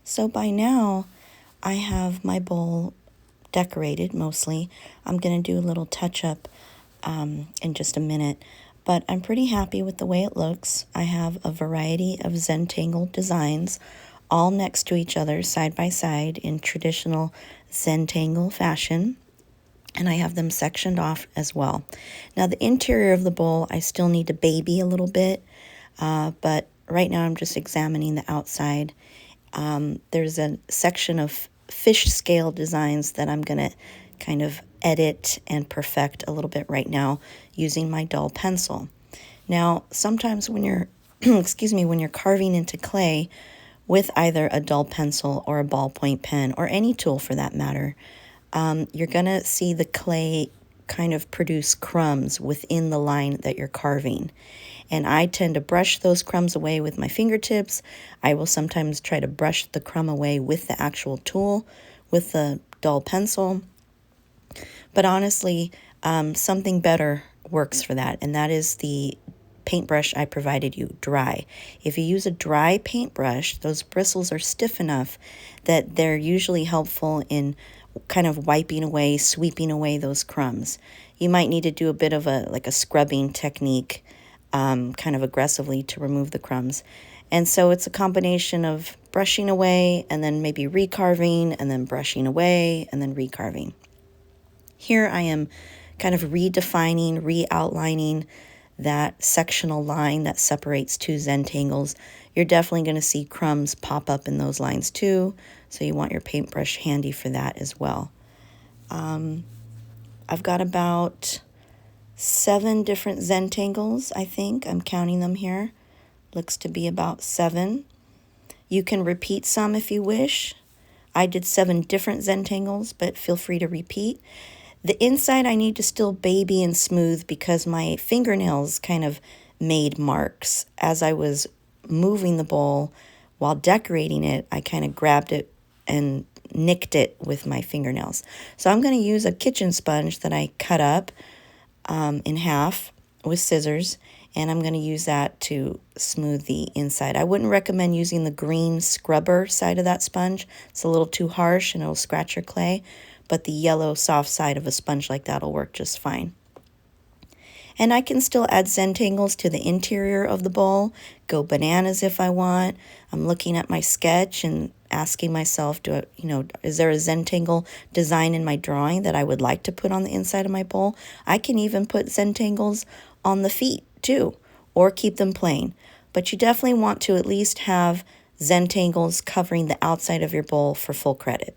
So by now, I have my bowl decorated mostly. I'm going to do a little touch up in just a minute, but I'm pretty happy with the way it looks. I have a variety of Zentangle designs all next to each other, side by side, in traditional Zentangle fashion. And I have them sectioned off as well. Now the interior of the bowl, I still need to baby a little bit, but right now I'm just examining the outside. There's a section of fish scale designs that I'm going to kind of edit and perfect a little bit right now using my dull pencil. Now, sometimes when you're, excuse me, when you're carving into clay with either a dull pencil or a ballpoint pen or any tool for that matter, you're going to see the clay kind of produce crumbs within the line that you're carving. And I tend to brush those crumbs away with my fingertips. I will sometimes try to brush the crumb away with the actual tool, with the dull pencil. But honestly, something better works for that, and that is the paintbrush I provided you, dry. If you use a dry paintbrush, those bristles are stiff enough that they're usually helpful in kind of wiping away, sweeping away those crumbs. You might need to do a bit of a scrubbing technique, kind of aggressively to remove the crumbs. And so it's a combination of brushing away and then maybe recarving and then brushing away and then recarving. Here I am kind of redefining, re-outlining that sectional line that separates two Zentangles. You're definitely going to see crumbs pop up in those lines too, so you want your paintbrush handy for that as well. I've got about 7 different Zentangles, I think. I'm counting them here. Looks to be about 7. You can repeat some if you wish. I did 7 different Zentangles, but feel free to repeat. The inside I need to still baby and smooth because my fingernails kind of made marks. As I was moving the bowl while decorating it, I kind of grabbed it and nicked it with my fingernails. So I'm going to use a kitchen sponge that I cut up in half with scissors, and I'm going to use that to smooth the inside. I wouldn't recommend using the green scrubber side of that sponge. It's a little too harsh and it'll scratch your clay, but the yellow soft side of a sponge like that will work just fine. And I can still add Zentangles to the interior of the bowl, go bananas if I want. I'm looking at my sketch and asking myself, is there a Zentangle design in my drawing that I would like to put on the inside of my bowl? I can even put Zentangles on the feet too, or keep them plain. But you definitely want to at least have Zentangles covering the outside of your bowl for full credit.